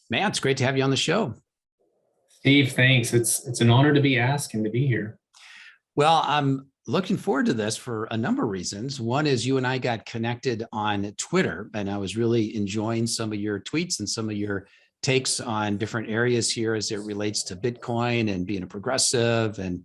Matt, it's great to have you on the show. Steve, thanks. It's an honor to be asked and to be here. Well, I'm looking forward to this for a number of reasons. One is you and I got connected on Twitter, and I was really enjoying some of your tweets and some of your takes on different areas here as it relates to Bitcoin and being a progressive and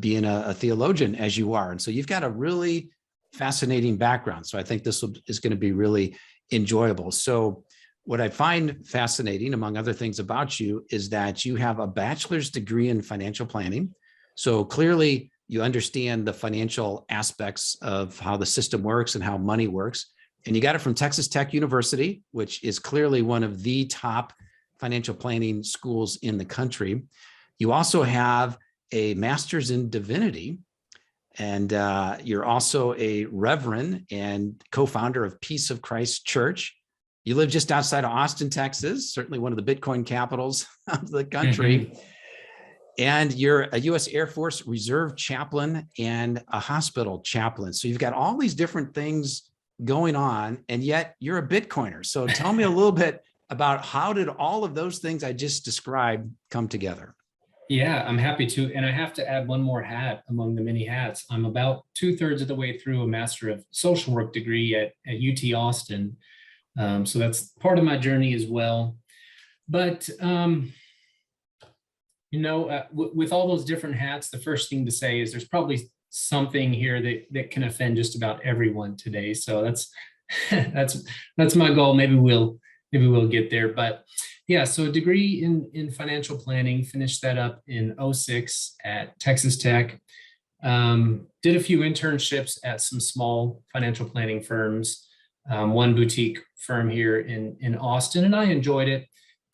being a theologian as you are. And so you've got a really fascinating background. So I think this is going to be really enjoyable. So what I find fascinating, among other things about you, is that you have a bachelor's degree in financial planning. So clearly you understand the financial aspects of how the system works and how money works. And you got it from Texas Tech University, which is clearly one of the top financial planning schools in the country. You also have a master's in divinity, and you're also a reverend and co-founder of Peace of Christ Church. You live just outside of Austin, Texas, certainly one of the Bitcoin capitals of the country. Mm-hmm. And you're a U.S. Air Force Reserve chaplain and a hospital chaplain. So you've got all these different things going on, and yet you're a Bitcoiner. So tell me a little bit about how did all of those things I just described come together? Yeah, I'm happy to. And I have to add one more hat among the many hats. I'm about 2/3 of the way through a Master of Social Work degree at UT Austin. So that's part of my journey as well. But, with all those different hats, the first thing to say is there's probably something here that can offend just about everyone today. So that's that's my goal. Maybe we'll get there. But yeah, so a degree in financial planning, finished that up in 2006 at Texas Tech. Did a few internships at some small financial planning firms. One boutique firm here in Austin, and I enjoyed it.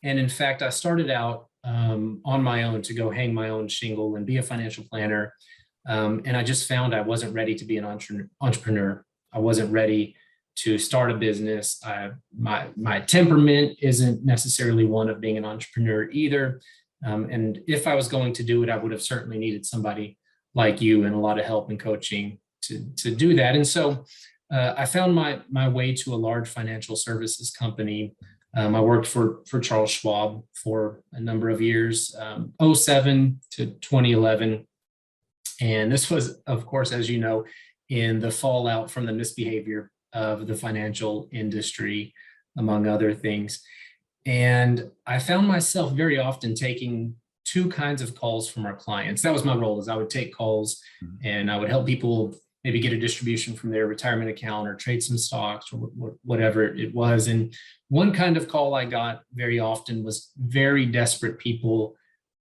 And in fact, I started out on my own to go hang my own shingle and be a financial planner. And I just found I wasn't ready to be an entrepreneur. I wasn't ready to start a business. My temperament isn't necessarily one of being an entrepreneur either. And if I was going to do it, I would have certainly needed somebody like you and a lot of help and coaching to do that. And so I found my way to a large financial services company. I worked for Charles Schwab for a number of years, 2007 to 2011. And this was, of course, as you know, in the fallout from the misbehavior of the financial industry, among other things. And I found myself very often taking two kinds of calls from our clients. That was my role, is I would take calls and I would help people maybe get a distribution from their retirement account or trade some stocks or whatever it was. And one kind of call I got very often was very desperate people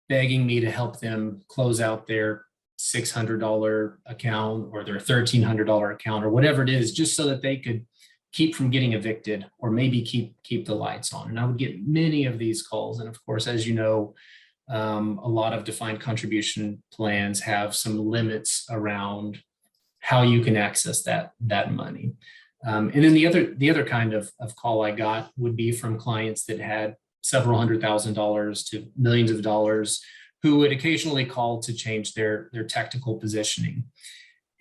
begging me to help them close out their $600 account or their $1,300 account or whatever it is, just so that they could keep from getting evicted or maybe keep the lights on. And I would get many of these calls. And of course, as you know, a lot of defined contribution plans have some limits around how you can access that money. And then the other kind of call I got would be from clients that had several $100,000 to millions of dollars, who would occasionally call to change their tactical positioning.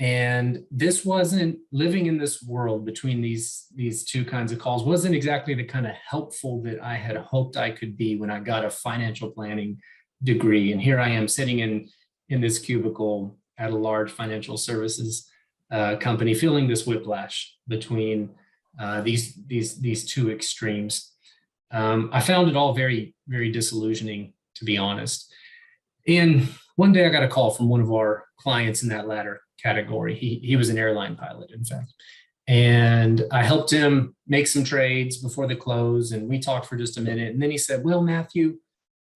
And this wasn't, living in this world between these two kinds of calls wasn't exactly the kind of helpful that I had hoped I could be when I got a financial planning degree. And here I am sitting in this cubicle at a large financial services company, feeling this whiplash between these two extremes. I found it all very, very disillusioning, to be honest. And one day I got a call from one of our clients in that latter category. He was an airline pilot, in fact. And I helped him make some trades before the close, and we talked for just a minute. And then he said, "Well, Matthew,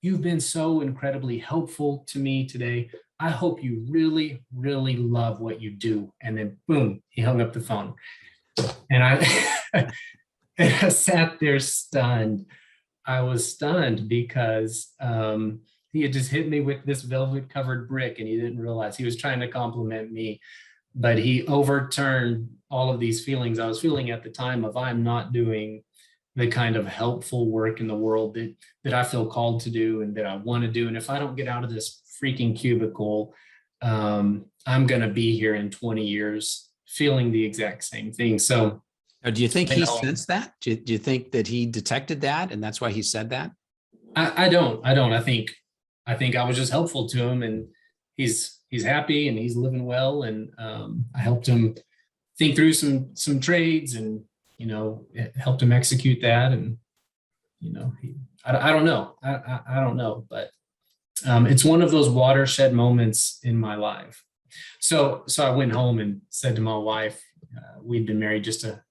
you've been so incredibly helpful to me today. I hope you really, really love what you do." And then boom, he hung up the phone. And I sat there stunned. I was stunned because he had just hit me with this velvet covered brick, and he didn't realize he was trying to compliment me, but he overturned all of these feelings I was feeling at the time of, I'm not doing the kind of helpful work in the world that I feel called to do and that I want to do. And if I don't get out of this freaking cubicle, I'm going to be here in 20 years feeling the exact same thing. So Or do you think I he know. sensed that? Do you think that he detected that and that's why he said that? I don't. I think I was just helpful to him, and he's happy and he's living well. And I helped him think through some trades, and it helped him execute that. And I don't know. I don't know, but it's one of those watershed moments in my life. So I went home and said to my wife, we'd been married just a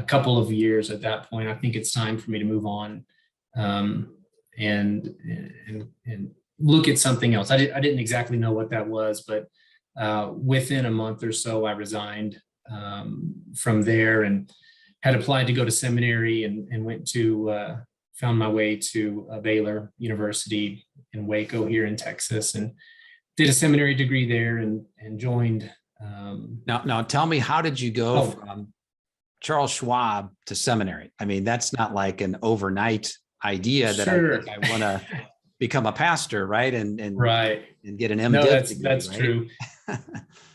couple of years at that point. I think it's time for me to move on, and look at something else. I didn't exactly know what that was, but within a month or so, I resigned from there and had applied to go to seminary, and went to found my way to Baylor University in Waco here in Texas, and did a seminary degree there, and joined. Now tell me, how did you go Oh, from Charles Schwab to seminary? I mean, that's not like an overnight idea that I sure. think I want to become a pastor, right? And Right. get an No, MDiv degree, that's right? true.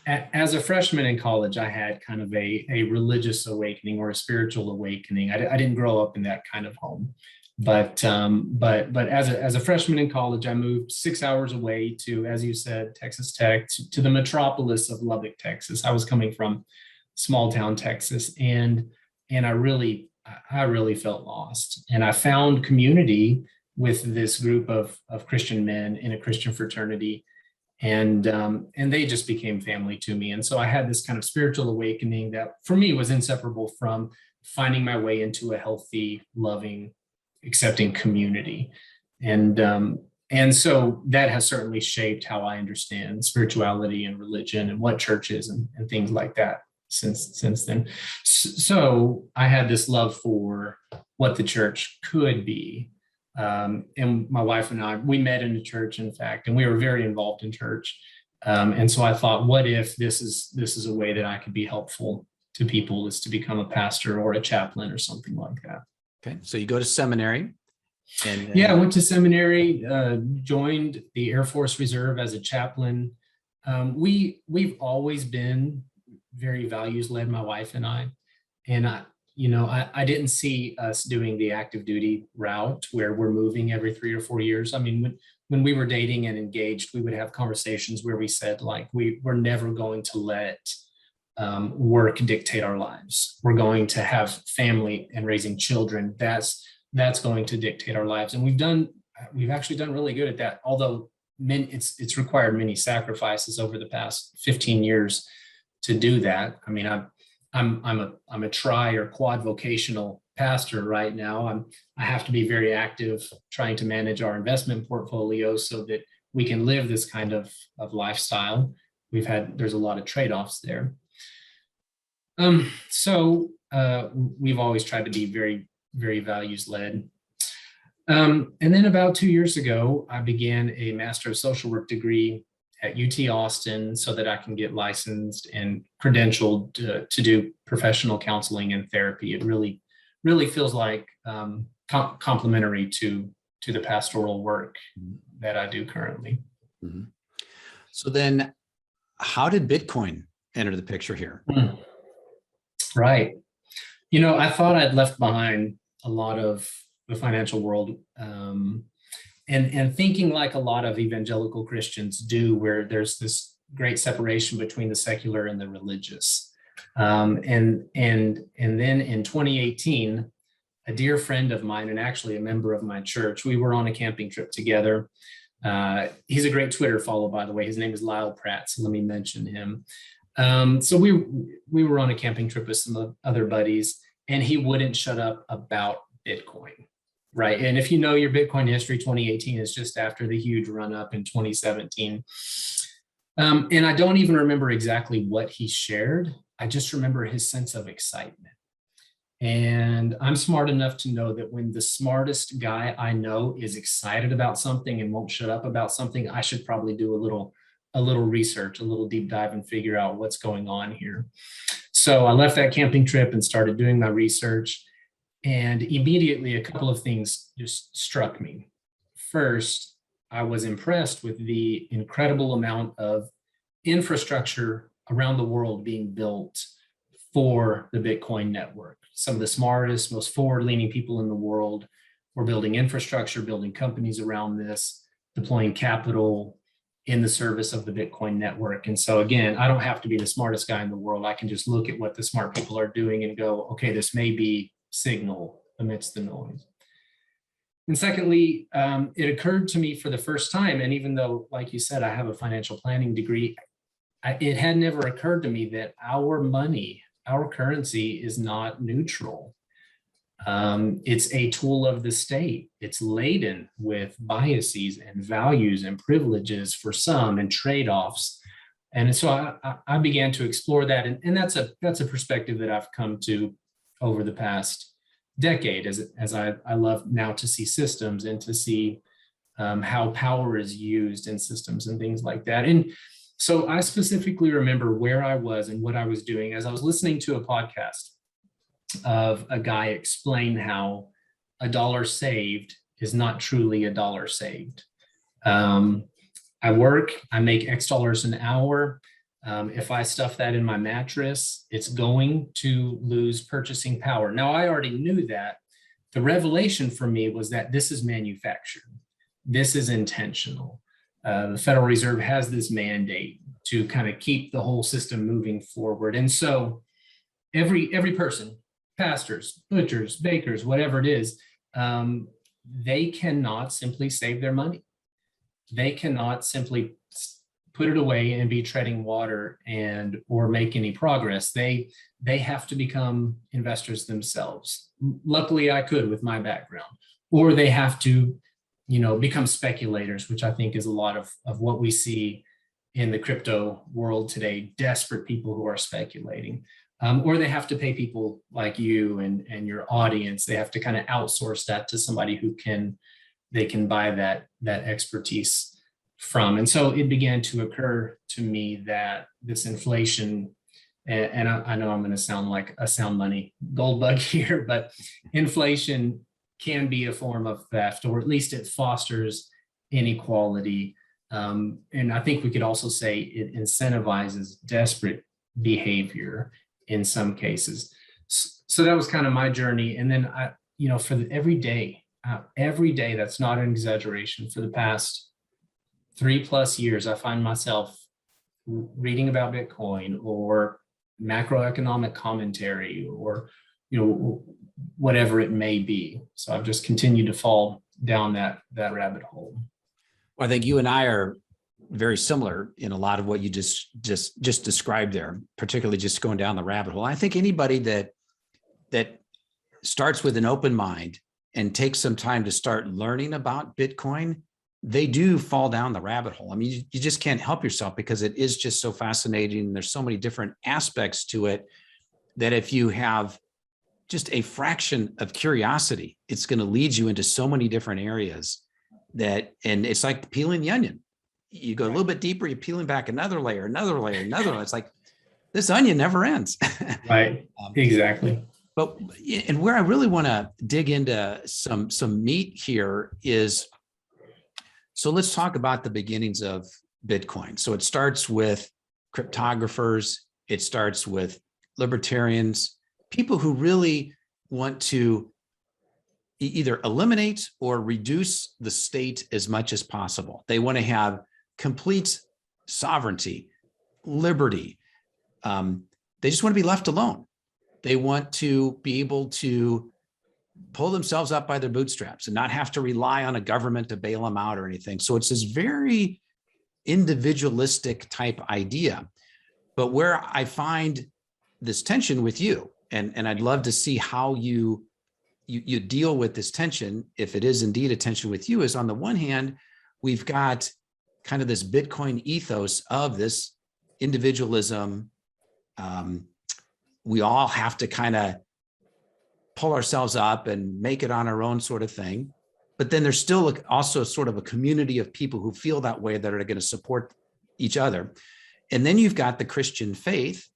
As a freshman in college, I had kind of a religious awakening or a spiritual awakening. I didn't grow up in that kind of home, but as a freshman in college, I moved 6 hours away to, as you said, Texas Tech, to the metropolis of Lubbock, Texas. I was coming from small town Texas, and I really felt lost. And I found community with this group of Christian men in a Christian fraternity, and they just became family to me. And so I had this kind of spiritual awakening that for me was inseparable from finding my way into a healthy, loving, accepting community. And so that has certainly shaped how I understand spirituality and religion and what church is, and things like that since then. So I had this love for what the church could be. And my wife and I, we met in a church, in fact, and we were very involved in church. And so I thought, what if this is a way that I could be helpful to people, is to become a pastor or a chaplain or something like that. Okay, so you go to seminary, and then, Yeah, I went to seminary, joined the Air Force Reserve as a chaplain. We've always been very values led, my wife and I, and I didn't see us doing the active duty route where we're moving every 3 or 4 years. I mean, when we were dating and engaged, we would have conversations where we said, like, we're never going to let work dictate our lives. We're going to have family and raising children. That's going to dictate our lives. And we've actually done really good at that. Although it's required many sacrifices over the past 15 years to do that. I mean, I'm a tri or quad vocational pastor right now. I have to be very active trying to manage our investment portfolio so that we can live this kind of lifestyle. There's a lot of trade-offs there. So we've always tried to be very, very values led. And then about 2 years ago, I began a Master of Social Work degree at UT Austin so that I can get licensed and credentialed to do professional counseling and therapy. It really, really feels like complementary to the pastoral work that I do currently. mm-hmm. So then, how did Bitcoin enter the picture here? Right. I thought I'd left behind a lot of the financial world, and thinking like a lot of evangelical Christians do, where there's this great separation between the secular and the religious. And then in 2018, a dear friend of mine, and actually a member of my church, we were on a camping trip together. He's a great Twitter follow, by the way. His name is Lyle Pratt, so let me mention him. So we were on a camping trip with some other buddies, and he wouldn't shut up about Bitcoin, right? And if you know your Bitcoin history, 2018 is just after the huge run up in 2017. And I don't even remember exactly what he shared. I just remember his sense of excitement. And I'm smart enough to know that when the smartest guy I know is excited about something and won't shut up about something, I should probably do a little research, a little deep dive, and figure out what's going on here. So I left that camping trip and started doing my research. And immediately a couple of things just struck me. First, I was impressed with the incredible amount of infrastructure around the world being built for the Bitcoin network. some of the smartest, most forward-leaning people in the world were building infrastructure, building companies around this, deploying capital in the service of the Bitcoin network. And so again, I don't have to be the smartest guy in the world. I can just look at what the smart people are doing and go, okay, this may be signal amidst the noise. And secondly, it occurred to me for the first time, and even though, like you said, I have a financial planning degree, it had never occurred to me that our money, our currency is not neutral. It's a tool of the state. It's laden with biases and values and privileges for some and trade-offs. And so I began to explore that. And that's a perspective that I've come to over the past decade, as I love now to see systems and to see how power is used in systems and things like that. And so I specifically remember where I was and what I was doing as I was listening to a podcast of a guy explain how a dollar saved is not truly a dollar saved. I work, I make X dollars an hour. If I stuff that in my mattress, it's going to lose purchasing power. Now, I already knew that. The revelation for me was that this is manufactured. This is intentional. The Federal Reserve has this mandate to kind of keep the whole system moving forward. And so every person, pastors, butchers, bakers, whatever it is, they cannot simply save their money. They cannot simply put it away and be treading water or make any progress. They have to become investors themselves. Luckily, I could with my background. Or they have to, become speculators, which I think is a lot of what we see in the crypto world today, desperate people who are speculating. Or they have to pay people like you and your audience. They have to kind of outsource that to somebody they can buy that expertise from. And so it began to occur to me that this inflation, and I know I'm going to sound like a sound money gold bug here, but inflation can be a form of theft, or at least it fosters inequality. And I think we could also say it incentivizes desperate behavior in some cases. So that was kind of my journey. And then for every day, that's not an exaggeration, for the past 3+ years, I find myself reading about Bitcoin or macroeconomic commentary or, whatever it may be. So I've just continued to fall down that rabbit hole. Well, I think you and I are very similar in a lot of what you just described there, particularly just going down the rabbit hole. I think anybody that starts with an open mind and takes some time to start learning about Bitcoin, they do fall down the rabbit hole. I mean, you just can't help yourself because it is just so fascinating. There's so many different aspects to it that if you have just a fraction of curiosity, it's going to lead you into so many different areas and it's like peeling the onion. You go a little bit deeper, you're peeling back another layer. It's like this onion never ends. Right. Exactly. But and where I really want to dig into some meat here is, so let's talk about the beginnings of Bitcoin. So it starts with cryptographers. It starts with libertarians, people who really want to either eliminate or reduce the state as much as possible. They want to have complete sovereignty, liberty. They just want to be left alone. They want to be able to pull themselves up by their bootstraps and not have to rely on a government to bail them out or anything. So it's this very individualistic type idea. But where I find this tension with you, and I'd love to see how you deal with this tension, if it is indeed a tension with you, is on the one hand, we've got kind of this Bitcoin ethos of this individualism. We all have to kind of pull ourselves up and make it on our own sort of thing. But then there's still also sort of a community of people who feel that way that are going to support each other. And then you've got the Christian faith,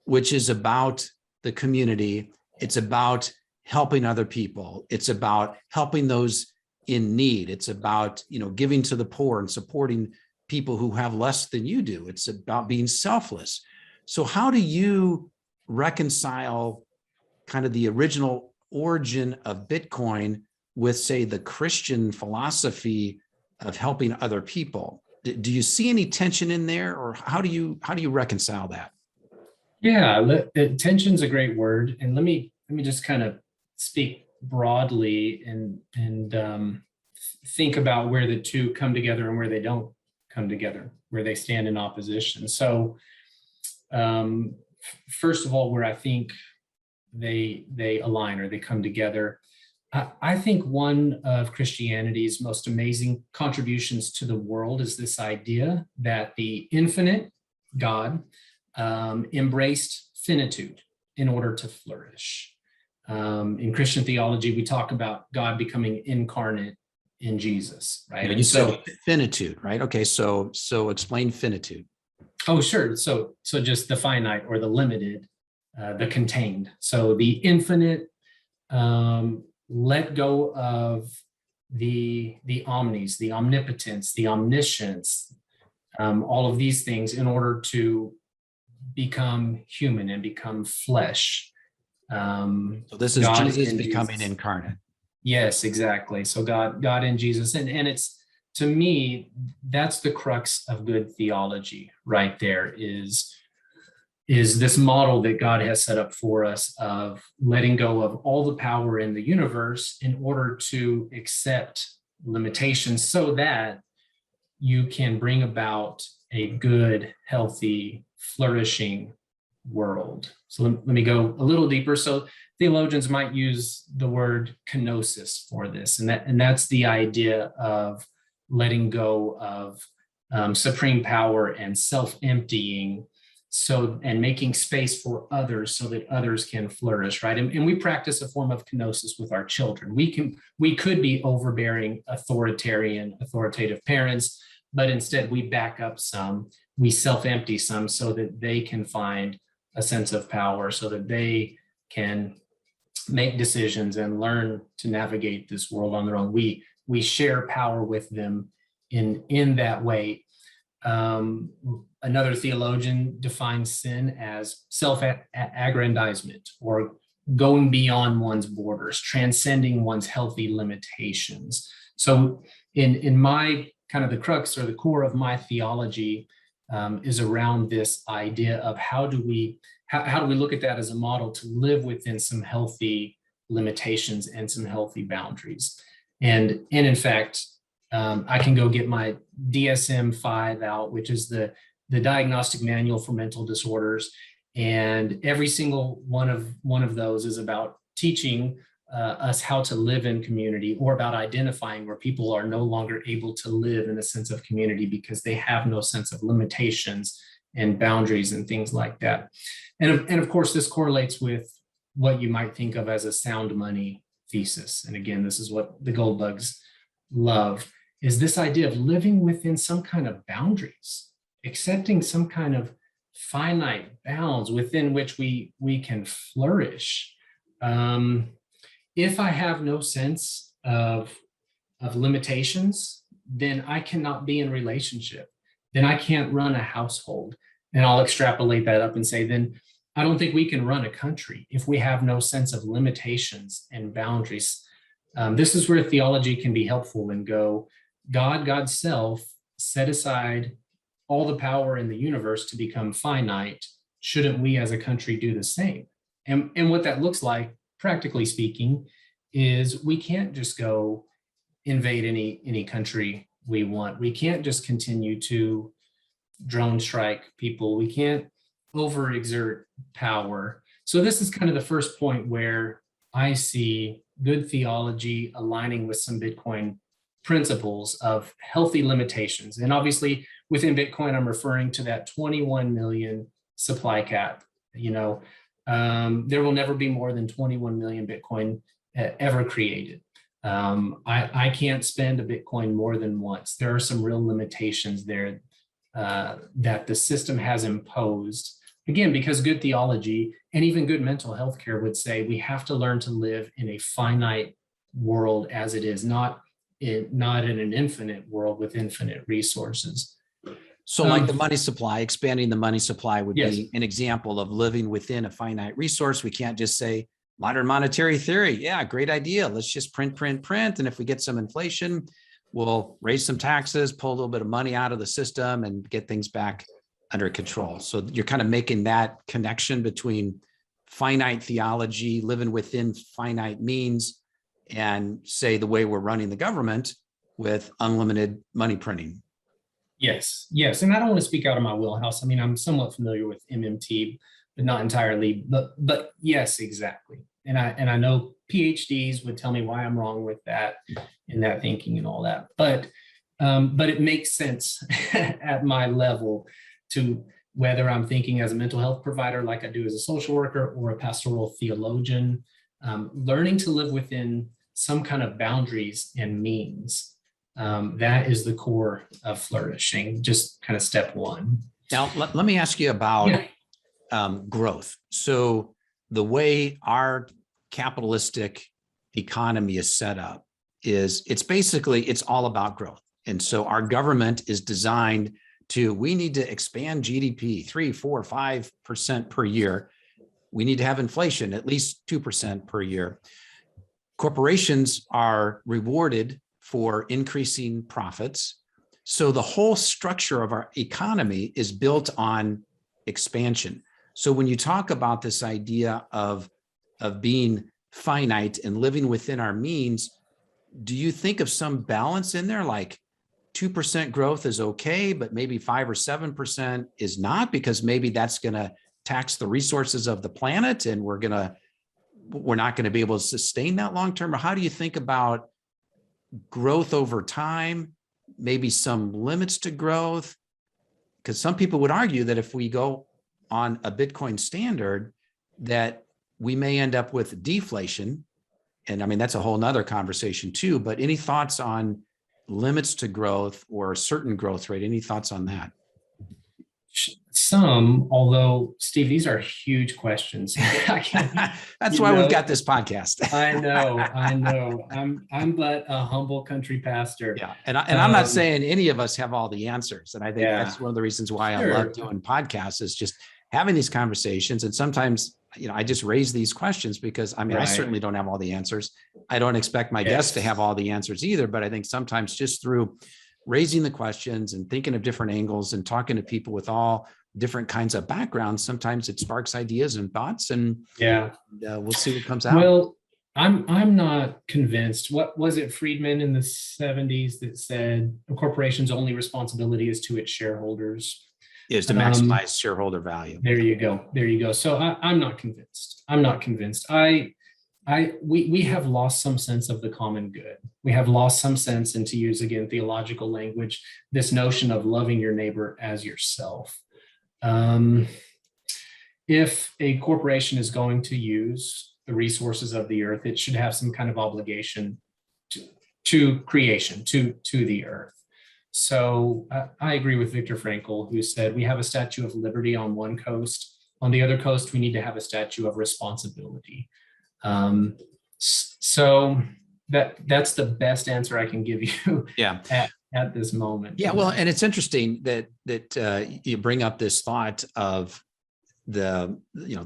which is about the community. It's about helping other people. It's about helping those in need. It's about, giving to the poor and supporting people who have less than you do. It's about being selfless. So how do you reconcile kind of the original origin of Bitcoin with, say, the Christian philosophy of helping other people. Do you see any tension in there, or how do you reconcile that? Yeah, tension's a great word, and let me just kind of speak broadly and think about where the two come together and where they don't come together, where they stand in opposition. So, first of all, where I think they align or they come together, I think one of Christianity's most amazing contributions to the world is this idea that the infinite God embraced finitude in order to flourish. In Christian theology, we talk about God becoming incarnate in Jesus, right? You And so, said finitude, right? Okay, so explain finitude. oh, sure. So just the finite or the limited, the contained. So the infinite, let go of the omnis, the omnipotence, the omniscience, all of these things in order to become human and become flesh. So this is God Jesus in becoming Jesus. incarnate. Yes, exactly. So God in Jesus. And it's, to me, that's the crux of good theology right there, is this model that God has set up for us of letting go of all the power in the universe in order to accept limitations so that you can bring about a good, healthy, flourishing world. So let me go a little deeper. So theologians might use the word kenosis for this, and that's the idea of letting go of supreme power and self-emptying, and making space for others so that others can flourish, right? And we practice a form of kenosis with our children. We could be overbearing, authoritative parents, but instead we back up some, we self-empty some so that they can find a sense of power, so that they can make decisions and learn to navigate this world on their own. We share power with them in that way. Another theologian defines sin as self-aggrandizement, or going beyond one's borders, transcending one's healthy limitations. So in my kind of the crux or the core of my theology is around this idea of how do we look at that as a model to live within some healthy limitations and some healthy boundaries. And in fact, I can go get my DSM-5 out, which is the diagnostic manual for mental disorders. And every single one of those is about teaching us how to live in community, or about identifying where people are no longer able to live in a sense of community because they have no sense of limitations and boundaries and things like that. And of course, this correlates with what you might think of as a sound money thesis. And again, this is what the gold bugs love, is this idea of living within some kind of boundaries, accepting some kind of finite bounds within which we can flourish. If I have no sense of limitations, then I cannot be in relationship. Then I can't run a household. And I'll extrapolate that up and say, then I don't think we can run a country if we have no sense of limitations and boundaries. This is where theology can be helpful and go, God's self set aside all the power in the universe to become finite. Shouldn't we as a country do the same? And what that looks like, practically speaking, is we can't just go invade any country we want. We can't just continue to drone strike people. We can't overexert power. So this is kind of the first point where I see good theology aligning with some Bitcoin principles of healthy limitations. And obviously within Bitcoin, I'm referring to that 21 million supply cap. There will never be more than 21 million Bitcoin ever created. I can't spend a Bitcoin more than once. There are some real limitations there that the system has imposed. Again, because good theology and even good mental health care would say we have to learn to live in a finite world as it is, not in an infinite world with infinite resources. So like the money supply, expanding the money supply would yes. be an example of living within a finite resource. We can't just say modern monetary theory. Yeah, great idea. Let's just print, print, print. And if we get some inflation, we'll raise some taxes, pull a little bit of money out of the system and get things back under control. So you're kind of making that connection between finite theology, living within finite means, and say the way we're running the government with unlimited money printing. Yes, yes. And I don't want to speak out of my wheelhouse. I mean, I'm somewhat familiar with MMT, but not entirely. But yes, exactly. And I know PhDs would tell me why I'm wrong with that and that thinking and all that. But it makes sense at my level to whether I'm thinking as a mental health provider, like I do as a social worker, or a pastoral theologian, learning to live within some kind of boundaries and means. That is the core of flourishing, just kind of step one. Now, let me ask you about growth. So the way our capitalistic economy is set up is it's all about growth. And so our government is designed to, we need to expand GDP 3, 4, 5% per year. We need to have inflation at least 2% per year. Corporations are rewarded for increasing profits. So the whole structure of our economy is built on expansion. So when you talk about this idea of being finite and living within our means, do you think of some balance in there, like 2% growth is okay, but maybe 5 or 7% is not, because maybe that's going to tax the resources of the planet and we're not going to be able to sustain that long term? Or how do you think about growth over time, maybe some limits to growth? Because some people would argue that if we go on a Bitcoin standard, that we may end up with deflation. And I mean, that's a whole nother conversation too, but any thoughts on limits to growth or a certain growth rate? Any thoughts on that? Some, although Steve, these are huge questions. That's why we've got this podcast. I know. I'm but a humble country pastor. Yeah, and I'm not saying any of us have all the answers, and I think that's one of the reasons why I love doing podcasts, is just having these conversations. And sometimes, I just raise these questions because I certainly don't have all the answers. I don't expect my guests to have all the answers either, but I think sometimes just through raising the questions and thinking of different angles and talking to people with all different kinds of backgrounds, sometimes it sparks ideas and thoughts, and we'll see what comes out. Well, I'm not convinced. What was it, Friedman in the 70s that said a corporation's only responsibility is to its shareholders? Is to maximize shareholder value. There you go. So I'm not convinced. We have lost some sense of the common good. We have lost some sense, and to use again theological language, this notion of loving your neighbor as yourself. If a corporation is going to use the resources of the earth, it should have some kind of obligation to creation, to the earth. So I agree with Viktor Frankl, who said we have a statue of liberty on one coast. On the other coast, we need to have a statue of responsibility. So that's the best answer I can give you at this moment. Yeah, well, and it's interesting that you bring up this thought of the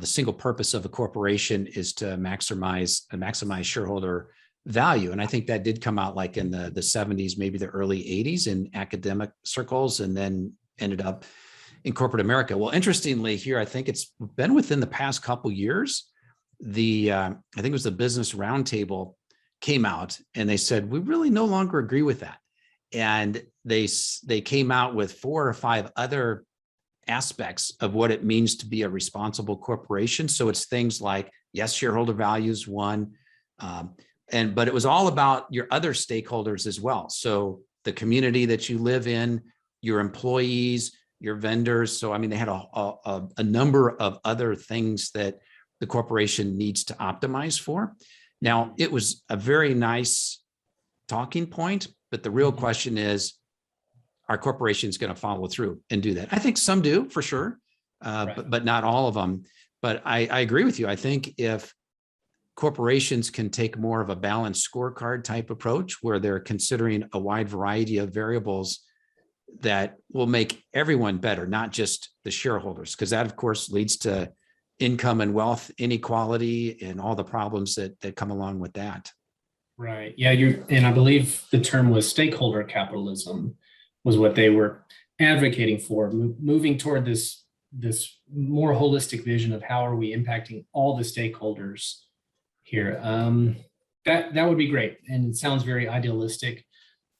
single purpose of a corporation is to maximize shareholder value. And I think that did come out like in the 70s, maybe the early 80s in academic circles, and then ended up in corporate America. Well, interestingly here, I think it's been within the past couple years, I think it was the Business Roundtable came out and they said, we really no longer agree with that. And they came out with 4 or 5 other aspects of what it means to be a responsible corporation. So it's things like, yes, shareholder value is one, but it was all about your other stakeholders as well. So the community that you live in, your employees, your vendors. So, I mean, they had a number of other things that the corporation needs to optimize for. Now, it was a very nice talking point, but the real question is, are corporations going to follow through and do that? I think some do, for sure, but not all of them. But I agree with you. I think if corporations can take more of a balanced scorecard type approach, where they're considering a wide variety of variables that will make everyone better, not just the shareholders, because that, of course, leads to income and wealth inequality and all the problems that come along with that. Right. Yeah, and I believe the term was stakeholder capitalism was what they were advocating for, moving toward this more holistic vision of how are we impacting all the stakeholders here. That would be great. And it sounds very idealistic.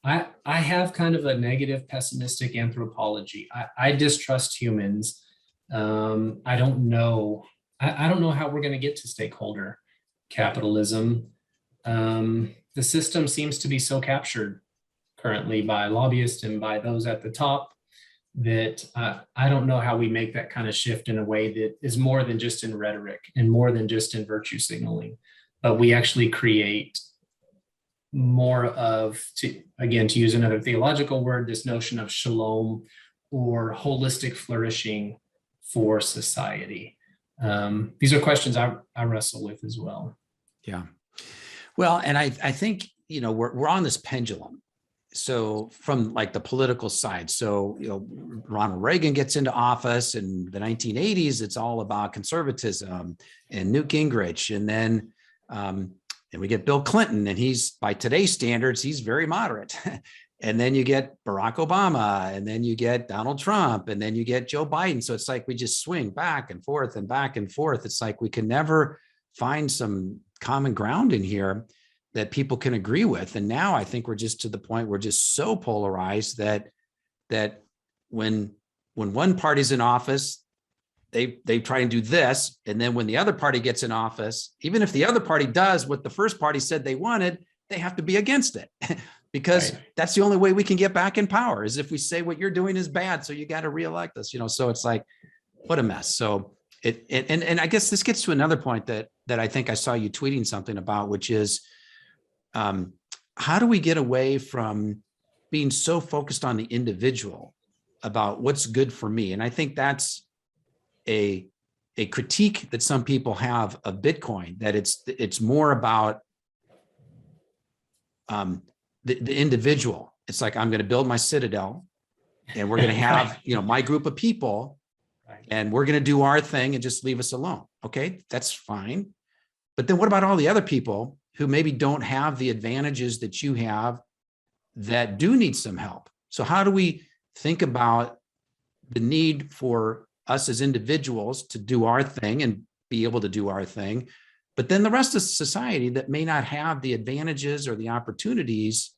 I have kind of a negative, pessimistic anthropology. I distrust humans. I don't know. I don't know how we're going to get to stakeholder capitalism. The system seems to be so captured currently by lobbyists and by those at the top that I don't know how we make that kind of shift in a way that is more than just in rhetoric and more than just in virtue signaling, but we actually create more of, to use another theological word, this notion of shalom or holistic flourishing for society. These are questions I wrestle with as well. Yeah. Well, and I think, we're on this pendulum. So from like the political side, so, Ronald Reagan gets into office in the 1980s, it's all about conservatism and Newt Gingrich. And then we get Bill Clinton, and he's, by today's standards, he's very moderate. And then you get Barack Obama, and then you get Donald Trump, and then you get Joe Biden. So it's like we just swing back and forth and back and forth. It's like we can never find some common ground in here that people can agree with. And now I think we're just to the point, we're just so polarized that when one party's in office, they try and do this. And then when the other party gets in office, even if the other party does what the first party said they wanted, they have to be against it because that's the only way we can get back in power, is if we say what you're doing is bad. So you got to reelect us, so it's like, what a mess. So and I guess this gets to another point that I think I saw you tweeting something about, which is, how do we get away from being so focused on the individual about what's good for me? And I think that's a critique that some people have of Bitcoin, that it's more about the individual. It's like, I'm going to build my citadel, and we're going to have my group of people, and we're going to do our thing and just leave us alone. Okay, that's fine. But then what about all the other people who maybe don't have the advantages that you have, that do need some help? So how do we think about the need for us as individuals to do our thing and be able to do our thing, but then the rest of society that may not have the advantages or the opportunities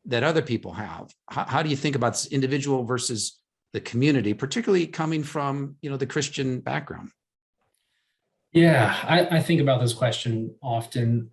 that other people have? How do you think about this individual versus the community, particularly coming from, the Christian background? Yeah, I think about this question often.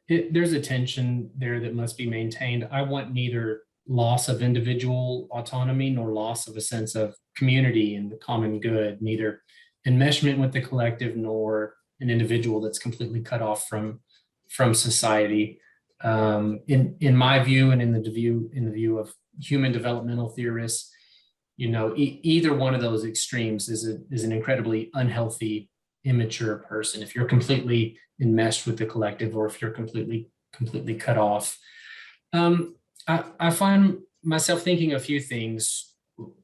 There's a tension there that must be maintained. I want neither loss of individual autonomy nor loss of a sense of community and the common good, neither enmeshment with the collective nor an individual that's completely cut off from society. In my view, and in the view of human developmental theorists, either one of those extremes is an incredibly unhealthy, immature person. If you're completely enmeshed with the collective, or if you're completely cut off. I find myself thinking a few things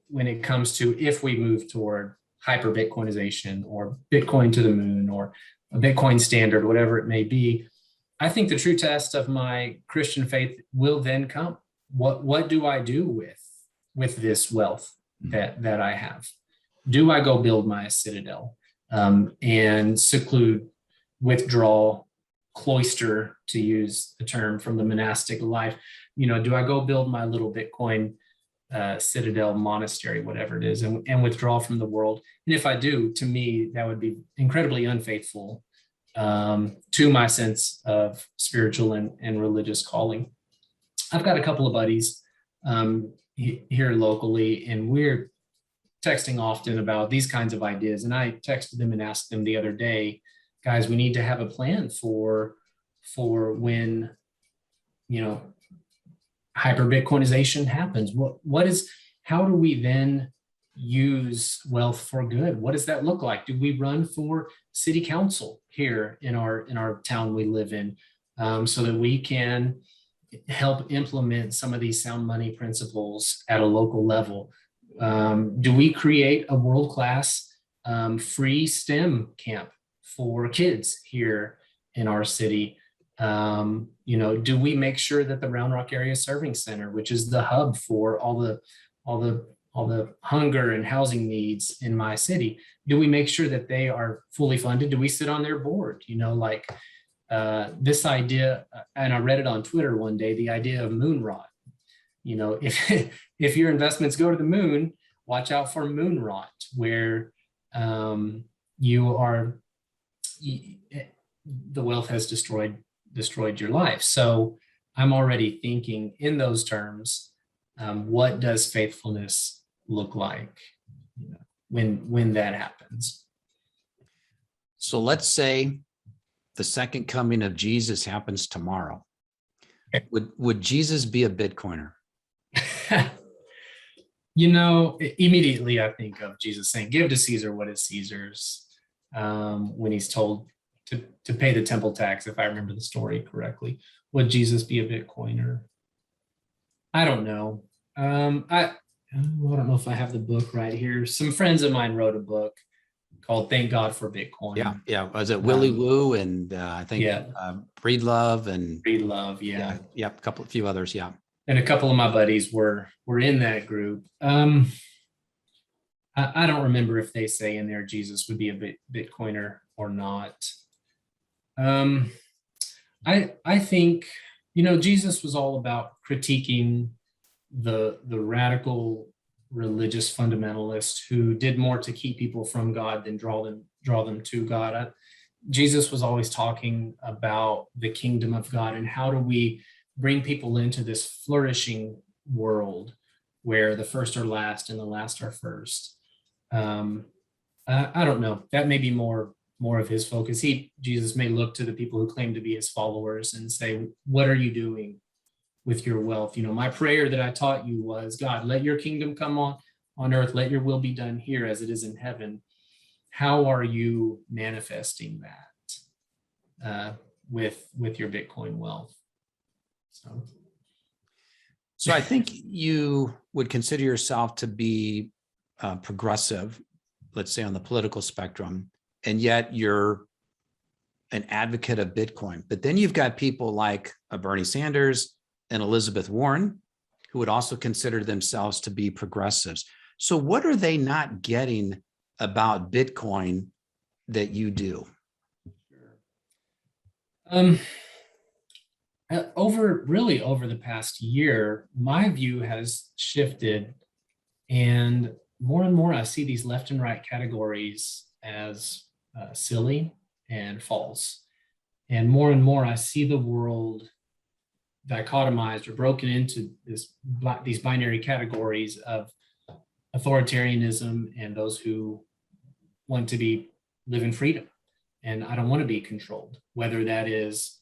when it comes to if we move toward hyper Bitcoinization or Bitcoin to the moon or a Bitcoin standard, whatever it may be. I think the true test of my Christian faith will then come. What do I do with this wealth that I have? Do I go build my citadel and seclude, withdraw, cloister, to use the term from the monastic life? Do I go build my little Bitcoin citadel, monastery, whatever it is, and withdraw from the world? And if I do, to me, that would be incredibly unfaithful to my sense of spiritual and religious calling. I've got a couple of buddies here locally, and we're texting often about these kinds of ideas. And I texted them and asked them the other day, guys, we need to have a plan for when, hyper Bitcoinization happens. How do we then use wealth for good? What does that look like? Do we run for city council here in our town we live in, so that we can help implement some of these sound money principles at a local level? Do we create a world-class free STEM camp for kids here in our city? Do we make sure that the Round Rock Area Serving Center, which is the hub for all the hunger and housing needs in my city, do we make sure that they are fully funded? Do we sit on their board? This idea, and I read it on Twitter one day, the idea of moon rot. If your investments go to the moon, watch out for moon rot, where the wealth has destroyed your life. So I'm already thinking in those terms. What does faithfulness look like when that happens? So let's say the second coming of Jesus happens tomorrow. Okay. Would Jesus be a Bitcoiner? Immediately I think of Jesus saying, "Give to Caesar what is Caesar's," when he's told to pay the temple tax, if I remember the story correctly. Would Jesus be a Bitcoiner? I don't know. I don't know if I have the book right here. Some friends of mine wrote a book called "Thank God for Bitcoin." Yeah. Was it Willie Woo and I think Breedlove and Breedlove, yeah. A few others, yeah. And a couple of my buddies were in that group. I don't remember if they say in there Jesus would be a Bitcoiner or not. I think Jesus was all about critiquing the radical religious fundamentalists who did more to keep people from God than draw them to God. Jesus was always talking about the kingdom of God and how do we bring people into this flourishing world where the first are last and the last are first. I don't know. That may be more of his focus. Jesus may look to the people who claim to be his followers and say, "What are you doing with your wealth? My prayer that I taught you was, God, let your kingdom come on earth, let your will be done here as it is in heaven. How are you manifesting that with your Bitcoin wealth?" So I think you would consider yourself to be progressive, let's say on the political spectrum, and yet you're an advocate of Bitcoin. But then you've got people like Bernie Sanders and Elizabeth Warren, who would also consider themselves to be progressives. So what are they not getting about Bitcoin that you do? Over the past year, my view has shifted, and more I see these left and right categories as silly and false. And more I see the world dichotomized or broken into these binary categories of authoritarianism and those who want to live in freedom. And I don't want to be controlled, whether that is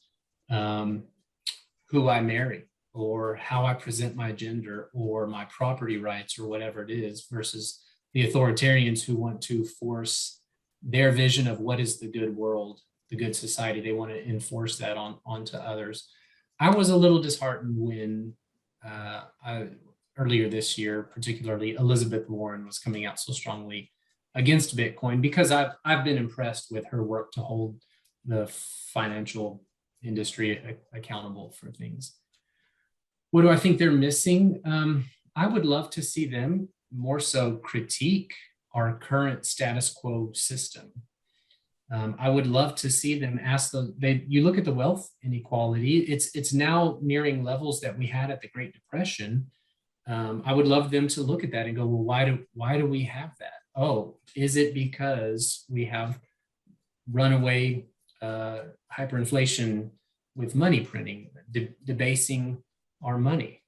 who I marry or how I present my gender or my property rights or whatever it is, versus the authoritarians who want to force their vision of what is the good world, the good society. They want to enforce that onto others. I was a little disheartened when earlier this year, particularly Elizabeth Warren was coming out so strongly against Bitcoin, because I've been impressed with her work to hold the financial industry accountable for things. What do I think they're missing? I would love to see them more so critique our current status quo system. I would love to see them ask you look at the wealth inequality, it's now nearing levels that we had at the Great Depression. I would love them to look at that and go, well, why do we have that? Oh, is it because we have runaway hyperinflation with money printing, debasing our money?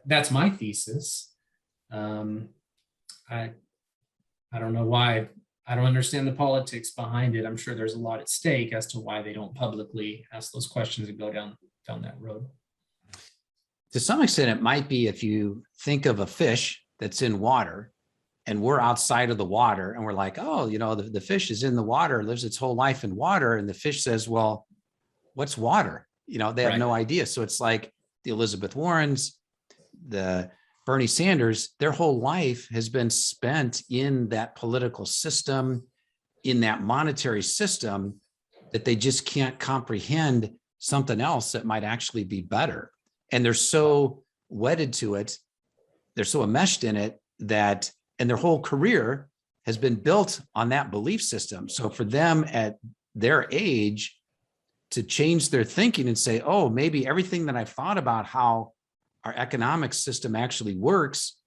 That's my thesis. I don't know why. I don't understand the politics behind it. I'm sure there's a lot at stake as to why they don't publicly ask those questions and go down that road. To some extent, it might be if you think of a fish that's in water and we're outside of the water and we're like, oh, the fish is in the water, lives its whole life in water. And the fish says, well, what's water? They have no idea. So it's like the Elizabeth Warrens, the Bernie Sanders, their whole life has been spent in that political system, in that monetary system, that they just can't comprehend something else that might actually be better. And they're so wedded to it, they're so enmeshed in it that, and their whole career has been built on that belief system. So for them at their age to change their thinking and say, oh, maybe everything that I've thought about how our economic system actually works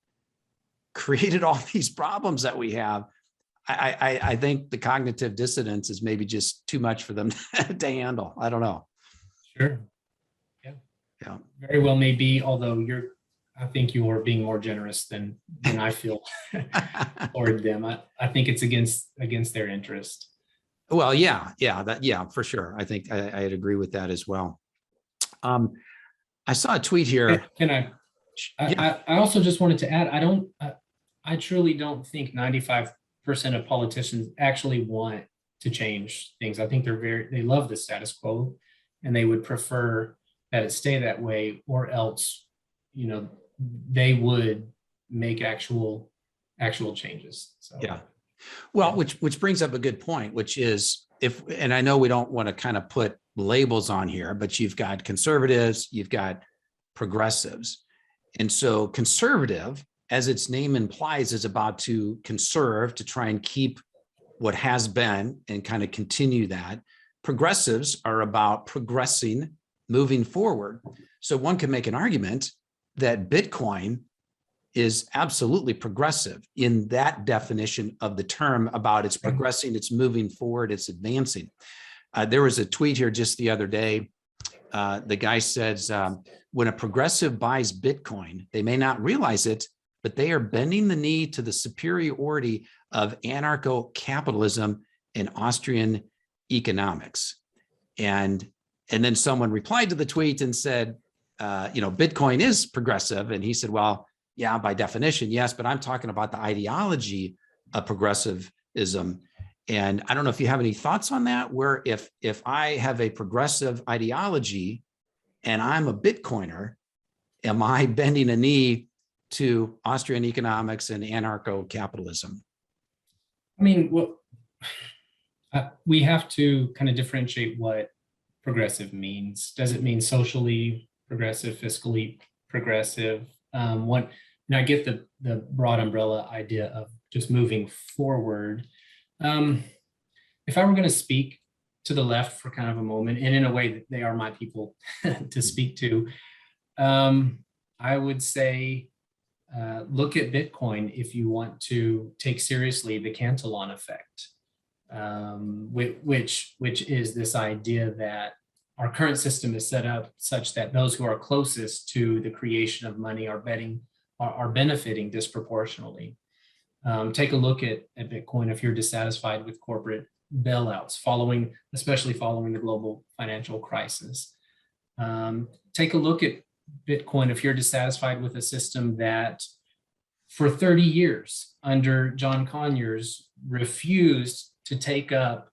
created all these problems that we have. I think the cognitive dissonance is maybe just too much for them to handle. I don't know. Sure. Yeah. Yeah. Very well may be, although I think you are being more generous than I feel toward them. I think it's against their interest. Well, yeah, for sure. I think I'd agree with that as well. I saw a tweet here. Can I? Yeah. I also just wanted to add, I truly don't think 95% of politicians actually want to change things. I think they love the status quo, and they would prefer that it stay that way, or else, they would make actual changes. So Yeah. Well, which brings up a good point, which is and I know we don't want to kind of put labels on here, but you've got conservatives, you've got progressives. And so conservative, as its name implies, is about to conserve, to try and keep what has been and kind of continue that. Progressives are about progressing, moving forward. So one can make an argument that Bitcoin is absolutely progressive in that definition of the term, about it's progressing, it's moving forward, it's advancing. There was a tweet here just the other day. The guy says, when a progressive buys Bitcoin, they may not realize it, but they are bending the knee to the superiority of anarcho-capitalism and Austrian economics. And then someone replied to the tweet and said, Bitcoin is progressive. And he said, well, yeah, by definition, yes, but I'm talking about the ideology of progressivism. And I don't know if you have any thoughts on that, where if I have a progressive ideology and I'm a Bitcoiner, am I bending a knee to Austrian economics and anarcho-capitalism? I mean, we have to kind of differentiate what progressive means. Does it mean socially progressive, fiscally progressive? And I get the broad umbrella idea of just moving forward. If I were going to speak to the left for kind of a moment, and in a way that they are my people to speak to, I would say, look at Bitcoin if you want to take seriously the Cantillon effect, which is this idea that our current system is set up such that those who are closest to the creation of money are benefiting disproportionately. Take a look at Bitcoin if you're dissatisfied with corporate bailouts, especially following the global financial crisis. Take a look at Bitcoin if you're dissatisfied with a system that for 30 years under John Conyers refused to take up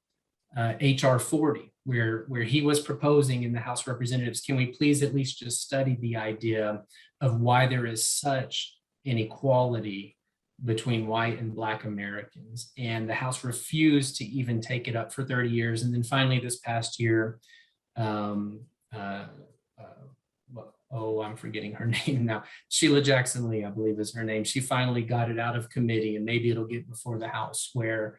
HR 40, where he was proposing in the House of Representatives, can we please at least just study the idea of why there is such inequality between white and Black Americans? And the House refused to even take it up for 30 years. And then finally this past year, I'm forgetting her name now. Sheila Jackson Lee, I believe is her name. She finally got it out of committee, and maybe it'll get before the House where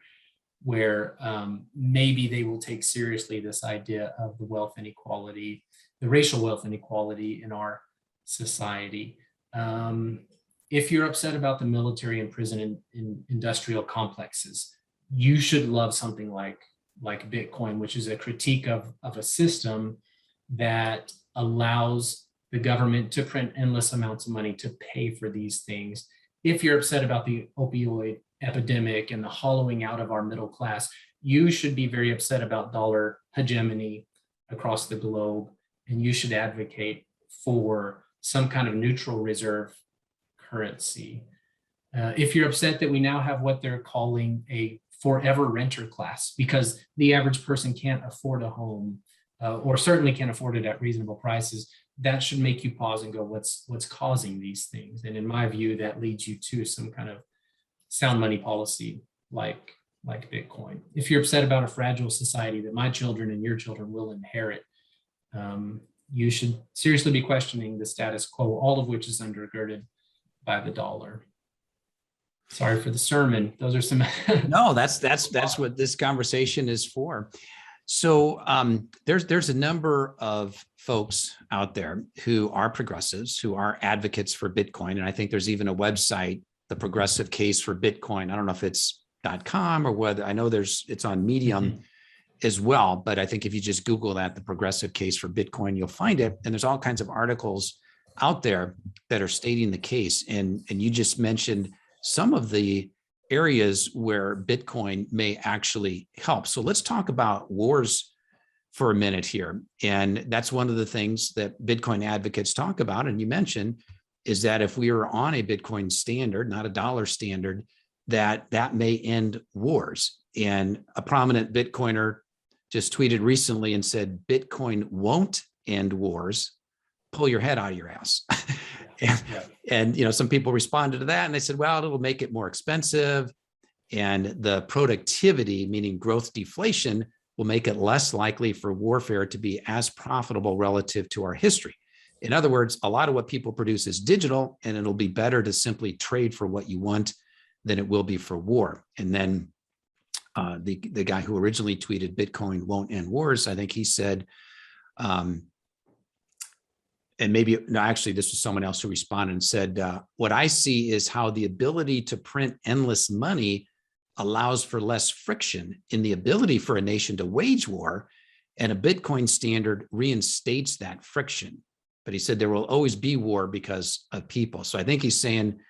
maybe they will take seriously this idea of the wealth inequality, the racial wealth inequality in our society. If you're upset about the military and prison and industrial complexes, you should love something like Bitcoin, which is a critique of a system that allows the government to print endless amounts of money to pay for these things. If you're upset about the opioid epidemic and the hollowing out of our middle class, you should be very upset about dollar hegemony across the globe, and you should advocate for some kind of neutral reserve currency. If you're upset that we now have what they're calling a forever renter class, because the average person can't afford a home, or certainly can't afford it at reasonable prices, that should make you pause and go, what's causing these things? And in my view, that leads you to some kind of sound money policy like Bitcoin. If you're upset about a fragile society that my children and your children will inherit, you should seriously be questioning the status quo, all of which is undergirded by the dollar. Sorry for the sermon. Those are some. No, that's what this conversation is for. So there's a number of folks out there who are progressives, who are advocates for Bitcoin. And I think there's even a website, the Progressive Case for Bitcoin. I don't know if it's .com or whether, I know it's on Medium as well. But I think if you just Google that, the Progressive Case for Bitcoin, you'll find it. And there's all kinds of articles out there that are stating the case. And you just mentioned some of the areas where Bitcoin may actually help. So let's talk about wars for a minute here. And that's one of the things that Bitcoin advocates talk about. And you mentioned is that if we are on a Bitcoin standard, not a dollar standard, that may end wars. And a prominent Bitcoiner just tweeted recently and said, Bitcoin won't end wars. Pull your head out of your ass. And some people responded to that and they said, well, it'll make it more expensive. And the productivity, meaning growth deflation, will make it less likely for warfare to be as profitable relative to our history. In other words, a lot of what people produce is digital, and it'll be better to simply trade for what you want than it will be for war. And then the guy who originally tweeted Bitcoin won't end wars, I think he said, and maybe, no, actually, this was someone else who responded and said, what I see is how the ability to print endless money allows for less friction in the ability for a nation to wage war, and a Bitcoin standard reinstates that friction. But he said there will always be war because of people. So I think he's saying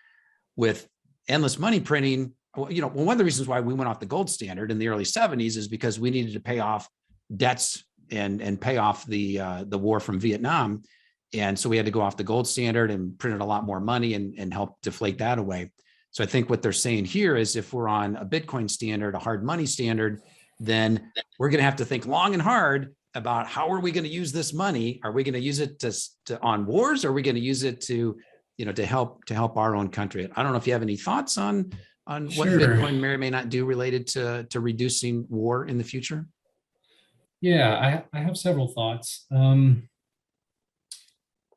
with endless money printing, one of the reasons why we went off the gold standard in the early 70s is because we needed to pay off debts and pay off the war from Vietnam. And so we had to go off the gold standard and printed a lot more money and help deflate that away. So I think what they're saying here is if we're on a Bitcoin standard, a hard money standard, then we're going to have to think long and hard about how are we going to use this money? Are we going to use it to on wars? Or are we going to use it to help our own country? I don't know if you have any thoughts on what Sure. Bitcoin may or may not do related to reducing war in the future. Yeah, I have several thoughts.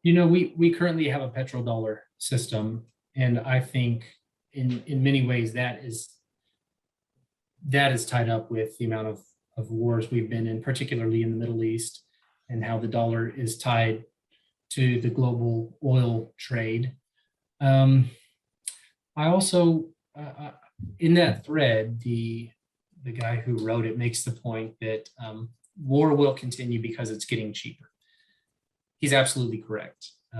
We currently have a petrodollar system, and I think in many ways that is tied up with the amount of wars we've been in, particularly in the Middle East, and how the dollar is tied to the global oil trade. I also, in that thread, the guy who wrote it makes the point that war will continue because it's getting cheaper. He's absolutely correct. We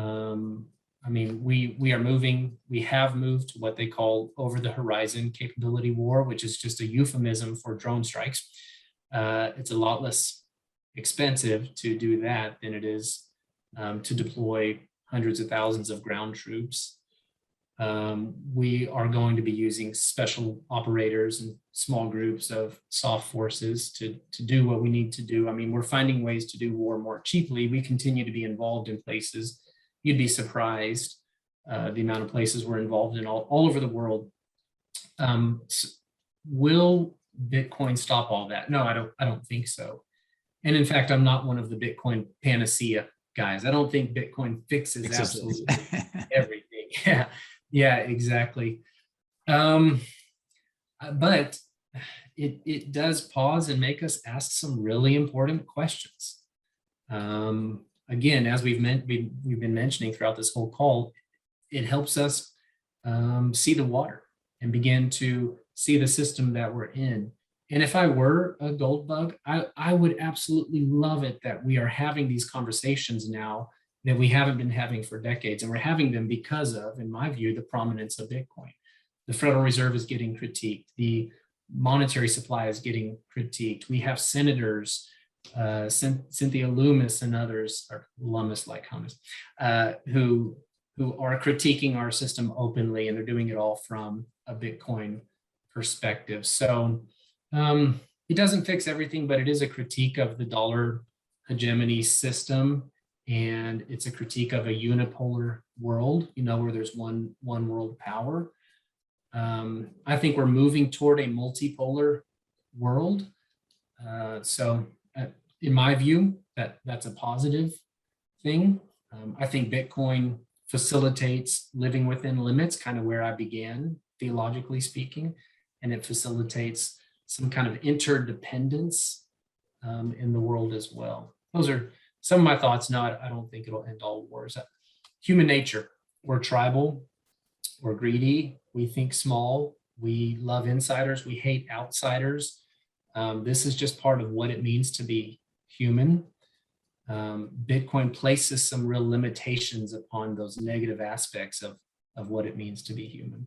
have moved to what they call over the horizon capability war, which is just a euphemism for drone strikes. It's a lot less expensive to do that than it is to deploy hundreds of thousands of ground troops. We are going to be using special operators and small groups of soft forces to do what we need to do. We're finding ways to do war more cheaply. We continue to be involved in places. You'd be surprised the amount of places we're involved in all over the world. Will Bitcoin stop all that? No, I don't think so. And in fact, I'm not one of the Bitcoin panacea guys. I don't think Bitcoin fixes absolutely everything. Yeah, exactly. But it does pause and make us ask some really important questions. Again, as we've been mentioning throughout this whole call, it helps us see the water and begin to see the system that we're in. And if I were a gold bug, I would absolutely love it that we are having these conversations now that we haven't been having for decades. And we're having them because of, in my view, the prominence of Bitcoin. The Federal Reserve is getting critiqued. The monetary supply is getting critiqued. We have senators, Cynthia Lummis and others, or Lummis like Hummus, who are critiquing our system openly, and they're doing it all from a Bitcoin perspective. So it doesn't fix everything, but it is a critique of the dollar hegemony system. and it's a critique of a unipolar world, where there's one world power. I think we're moving toward a multipolar world. So in my view, that's a positive thing. I think Bitcoin facilitates living within limits, kind of where I began, theologically speaking, and it facilitates some kind of interdependence in the world as well. Those are some of my thoughts. No, I don't think it'll end all wars. Human nature, we're tribal, we're greedy, we think small, we love insiders, we hate outsiders. This is just part of what it means to be human. Bitcoin places some real limitations upon those negative aspects of what it means to be human.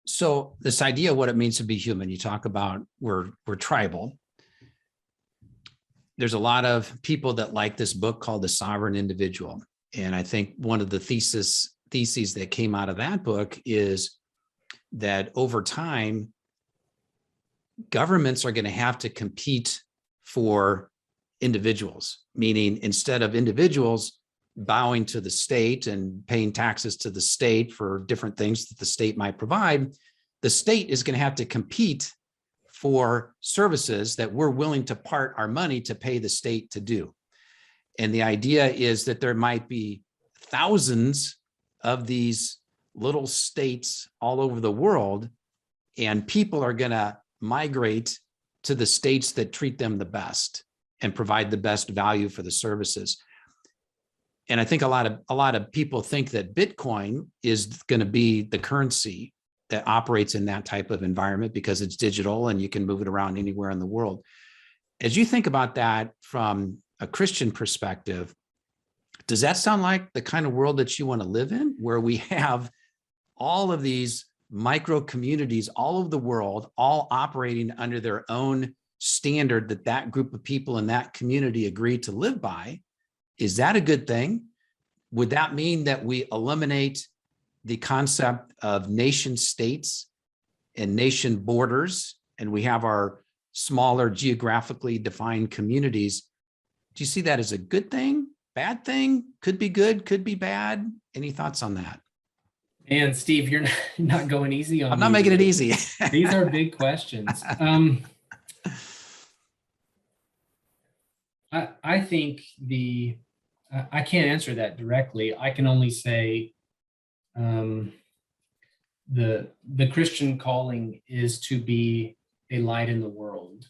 So this idea of what it means to be human, you talk about we're tribal. There's a lot of people that like this book called The Sovereign Individual. And I think one of the theses that came out of that book is that over time, governments are going to have to compete for individuals, meaning instead of individuals bowing to the state and paying taxes to the state for different things that the state might provide, the state is going to have to compete for services that we're willing to part our money to pay the state to do. And the idea is that there might be thousands of these little states all over the world, and people are going to migrate to the states that treat them the best and provide the best value for the services. And I think a lot of people think that Bitcoin is going to be the currency that operates in that type of environment because it's digital and you can move it around anywhere in the world. As you think about that from a Christian perspective, does that sound like the kind of world that you want to live in, where we have all of these micro communities all over the world, all operating under their own standard that group of people in that community agree to live by? Is that a good thing? Would that mean that we eliminate the concept of nation states and nation borders, and we have our smaller geographically defined communities? Do you see that as a good thing, bad thing? Could be good, could be bad. Any thoughts on that? And Steve, you're not going easy on me. I'm not making it easy. These are big questions. I think I can't answer that directly. I can only say the Christian calling is to be a light in the world.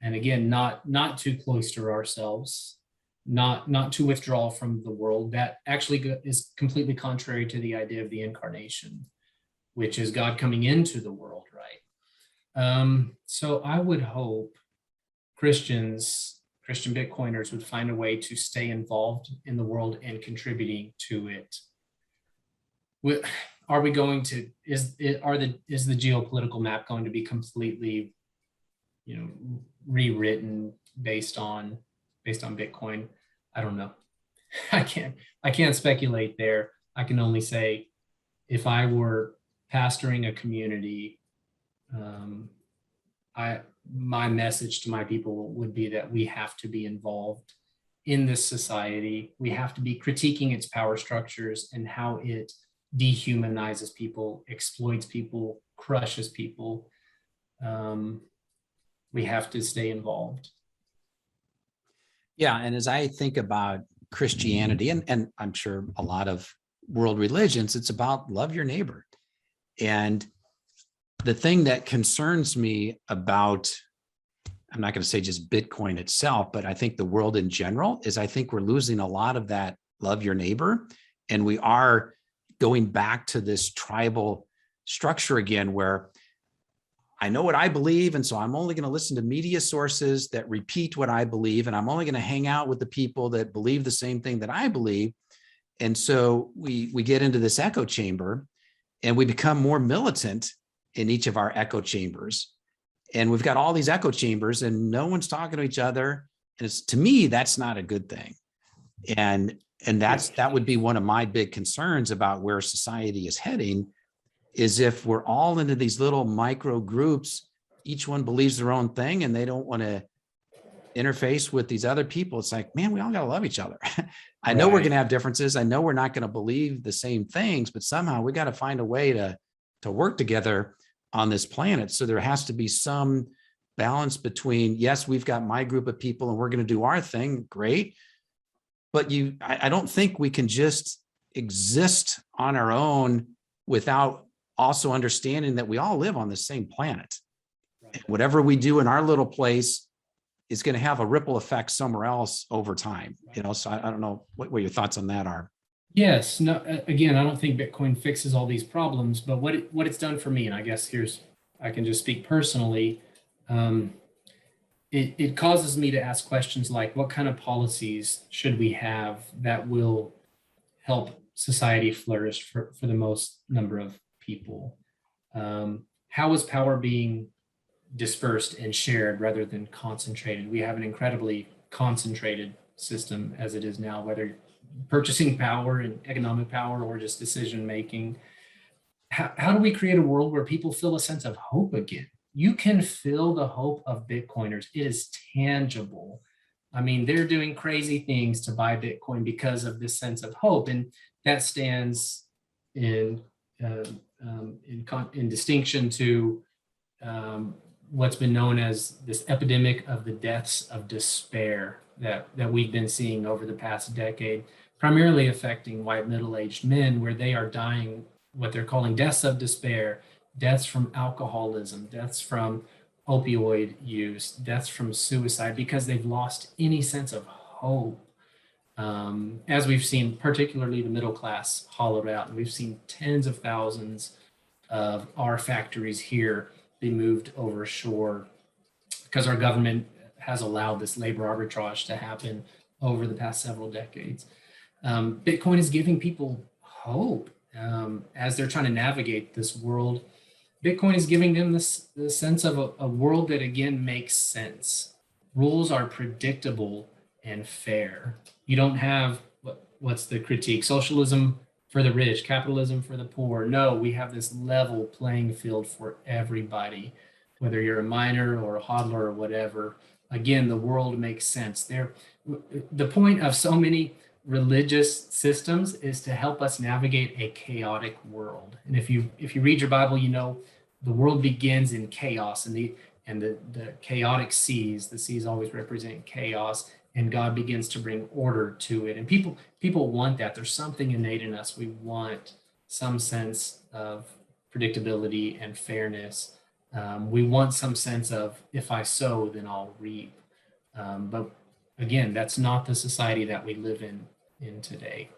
And again, not to cloister ourselves, not to withdraw from the world. That actually is completely contrary to the idea of the incarnation, which is God coming into the world, right? So I would hope Christian Bitcoiners would find a way to stay involved in the world and contributing to it. Are we going to, is the geopolitical map going to be completely, rewritten based on Bitcoin? I don't know. I can't speculate there. I can only say, if I were pastoring a community, my message to my people would be that we have to be involved in this society. We have to be critiquing its power structures and how it dehumanizes people, exploits people, crushes people. We have to stay involved. Yeah, and as I think about Christianity, and I'm sure a lot of world religions, it's about love your neighbor. And the thing that concerns me about, I'm not going to say just Bitcoin itself, but I think the world in general, is I think we're losing a lot of that love your neighbor. And we are going back to this tribal structure again, where I know what I believe, and so I'm only going to listen to media sources that repeat what I believe, and I'm only going to hang out with the people that believe the same thing that I believe. And so we get into this echo chamber, and we become more militant in each of our echo chambers. And we've got all these echo chambers, and no one's talking to each other. And to me, that's not a good thing. And that would be one of my big concerns about where society is heading, is if we're all into these little micro groups, each one believes their own thing, and they don't want to interface with these other people, it's like, man, we all got to love each other. I know we're going to have differences. I know we're not going to believe the same things, but somehow we got to find a way to work together on this planet. So there has to be some balance between, yes, we've got my group of people and we're going to do our thing. Great. But I don't think we can just exist on our own without also understanding that we all live on the same planet. And whatever we do in our little place is going to have a ripple effect somewhere else over time, so I don't know what your thoughts on that are. Yes. No, again, I don't think Bitcoin fixes all these problems, but what it's done for me, and I guess I can just speak personally, it causes me to ask questions like, what kind of policies should we have that will help society flourish for the most number of people? How is power being dispersed and shared rather than concentrated? We have an incredibly concentrated system as it is now, whether purchasing power and economic power or just decision making. How do we create a world where people feel a sense of hope again? You can feel the hope of Bitcoiners. It is tangible. I mean, they're doing crazy things to buy Bitcoin because of this sense of hope, and that stands in distinction to what's been known as this epidemic of the deaths of despair that we've been seeing over the past decade, primarily affecting white middle-aged men, where they are dying what they're calling deaths of despair, deaths from alcoholism, deaths from opioid use, deaths from suicide, because they've lost any sense of hope. As we've seen, particularly the middle class hollowed out, and we've seen tens of thousands of our factories here be moved over shore because our government has allowed this labor arbitrage to happen over the past several decades. Bitcoin is giving people hope as they're trying to navigate this world. Bitcoin is giving them this sense of a world that, again, makes sense. Rules are predictable and fair. You don't have, what's the critique? Socialism for the rich, capitalism for the poor. No, we have this level playing field for everybody, whether you're a miner or a hodler or whatever. Again, the world makes sense. The point of so many religious systems is to help us navigate a chaotic world. And if you read your Bible, you know the world begins in chaos, and the chaotic seas. The seas always represent chaos, and God begins to bring order to it. And people want that. There's something innate in us. We want some sense of predictability and fairness. We want some sense of, if I sow, then I'll reap. But again, that's not the society that we live in today.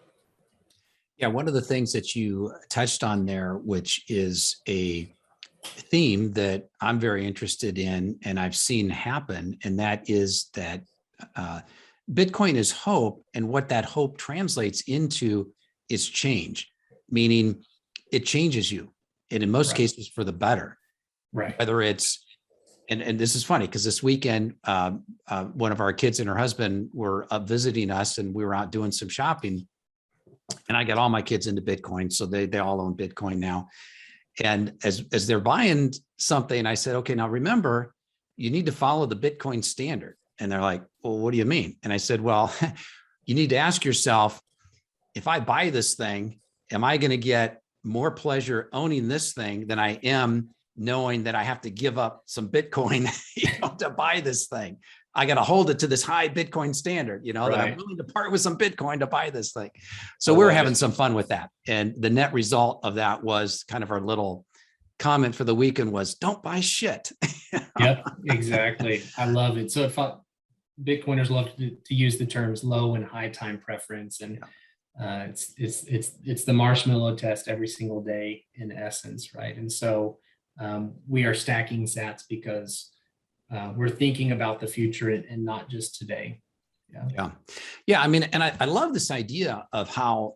Yeah, one of the things that you touched on there, which is a theme that I'm very interested in and I've seen happen, and that is that Bitcoin is hope, and what that hope translates into is change, meaning it changes you, and in most cases for the better. Right. Whether it's, and this is funny because this weekend, one of our kids and her husband were visiting us, and we were out doing some shopping, and I got all my kids into Bitcoin, so they all own Bitcoin now. And as they're buying something, I said, okay, now remember, you need to follow the Bitcoin standard. And they're like, well, what do you mean? And I said, well, you need to ask yourself, if I buy this thing, am I going to get more pleasure owning this thing than I am knowing that I have to give up some Bitcoin to buy this thing? I got to hold it to this high Bitcoin standard, that I'm willing to part with some Bitcoin to buy this thing. So we're having some fun with that. And the net result of that was kind of our little comment for the weekend was, don't buy shit. Yep, exactly. I love it. So Bitcoiners love to use the terms low and high time preference. And it's the marshmallow test every single day in essence, right? And so we are stacking sats because we're thinking about the future and not just today. Yeah. I mean, and I love this idea of how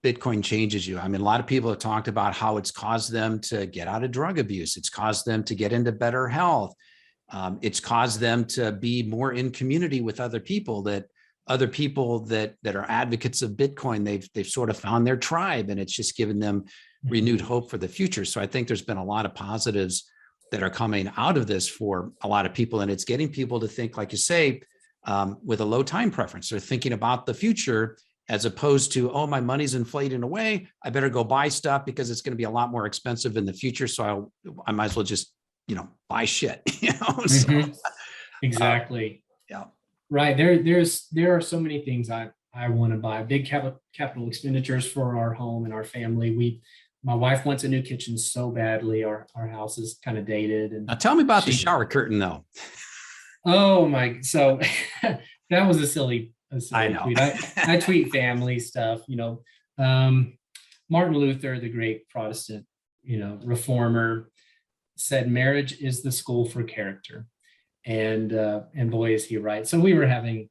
Bitcoin changes you. I mean, a lot of people have talked about how it's caused them to get out of drug abuse. It's caused them to get into better health. It's caused them to be more in community with other people that are advocates of Bitcoin. They've sort of found their tribe, and it's just given them renewed hope for the future. So I think there's been a lot of positives that are coming out of this for a lot of people, and it's getting people to think, like you say, with a low time preference. They're thinking about the future as opposed to, oh, my money's inflating away. I better go buy stuff because it's going to be a lot more expensive in the future. So I might as well just, buy shit, Mm-hmm. So, Exactly. yeah. Right. There are so many things I want to buy. Big capital expenditures for our home and our family. My wife wants a new kitchen so badly. Our house is kind of dated, and Now tell me about the shower curtain though. oh my, so that was a silly I know. tweet. I tweet family stuff, Martin Luther, the great Protestant, reformer, said marriage is the school for character. And boy, is he right. So we were having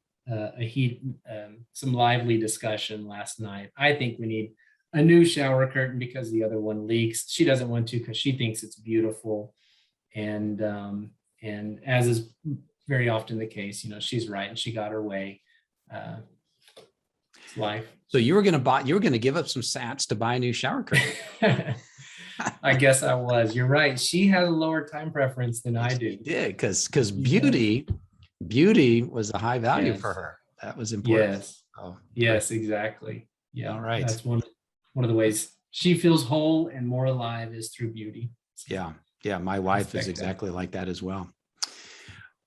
some lively discussion last night. I think we need a new shower curtain because the other one leaks. She doesn't want to because she thinks it's beautiful. And as is very often the case, she's right and she got her way. It's life. So you were going to give up some sats to buy a new shower curtain. I guess I was. You're right. She had a lower time preference than I do. She did, because beauty was a high value for her. That was important. Yes. Oh, yes, exactly. Yeah. All right. That's one of the ways she feels whole and more alive is through beauty. So, yeah. Yeah. My wife is exactly like that as well.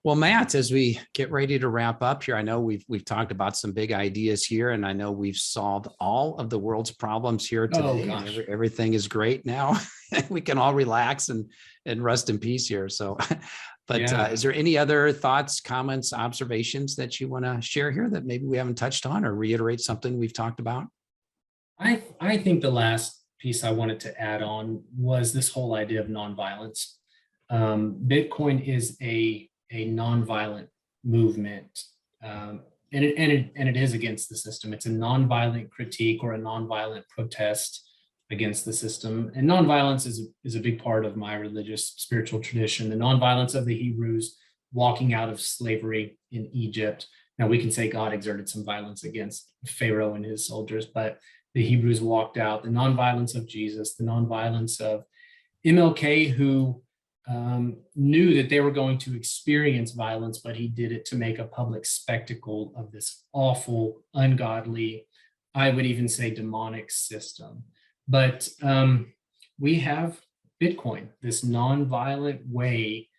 Well, Matt, as we get ready to wrap up here, I know we've talked about some big ideas here, and I know we've solved all of the world's problems here today. Oh, everything is great now. We can all relax and rest in peace here. So, but is there any other thoughts, comments, observations that you want to share here that maybe we haven't touched on, or reiterate something we've talked about? I think the last piece I wanted to add on was this whole idea of nonviolence. Bitcoin is a nonviolent movement, and it is against the system. It's a nonviolent critique or a nonviolent protest against the system. And nonviolence is a big part of my religious spiritual tradition. The nonviolence of the Hebrews walking out of slavery in Egypt. Now we can say God exerted some violence against Pharaoh and his soldiers, but the Hebrews walked out. The nonviolence of Jesus, the nonviolence of MLK, who knew that they were going to experience violence, but he did it to make a public spectacle of this awful, ungodly, I would even say demonic system. But we have Bitcoin, this nonviolent way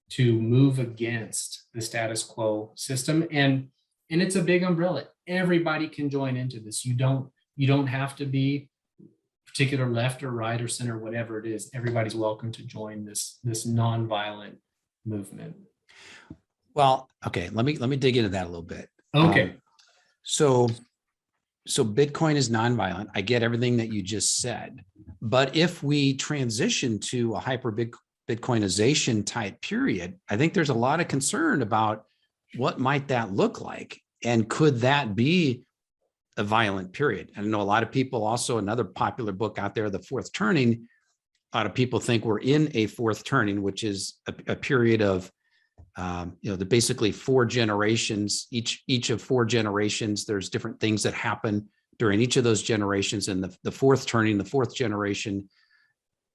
to move against the status quo system. And it's a big umbrella. Everybody can join into this. You don't have to be particular left or right or center, whatever it is. Everybody's welcome to join this nonviolent movement. Well, okay, let me dig into that a little bit. Okay. So Bitcoin is nonviolent. I get everything that you just said, but if we transition to a hyper Bitcoinization type period, I think there's a lot of concern about what might that look like, and could that be a violent period? I know a lot of people, also another popular book out there, The Fourth Turning. A lot of people think we're in a fourth turning, which is a period of, the basically 4 generations, each of 4 generations. There's different things that happen during each of those generations. And the fourth turning, the fourth generation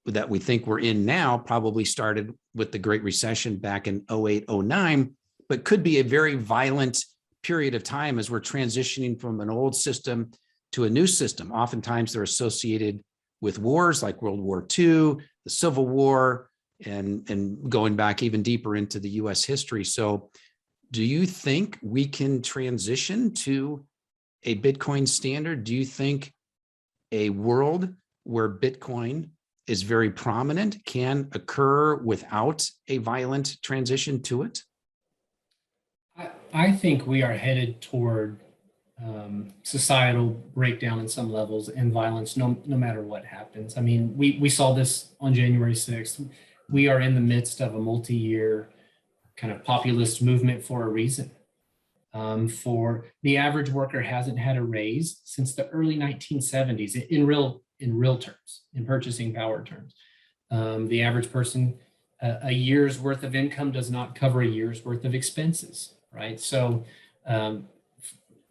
that we think we're in now probably started with the Great Recession back in 08, 09, but could be a very violent period of time as we're transitioning from an old system to a new system. Oftentimes they're associated with wars like World War II, the Civil War, and going back even deeper into the U.S. history. So do you think we can transition to a Bitcoin standard? Do you think a world where Bitcoin is very prominent can occur without a violent transition to it? I think we are headed toward societal breakdown in some levels and violence, no matter what happens. I mean, we saw this on January 6th. We are in the midst of a multi-year kind of populist movement for a reason. For the average worker hasn't had a raise since the early 1970s in real terms, in purchasing power terms. The average person, a year's worth of income does not cover a year's worth of expenses, right? So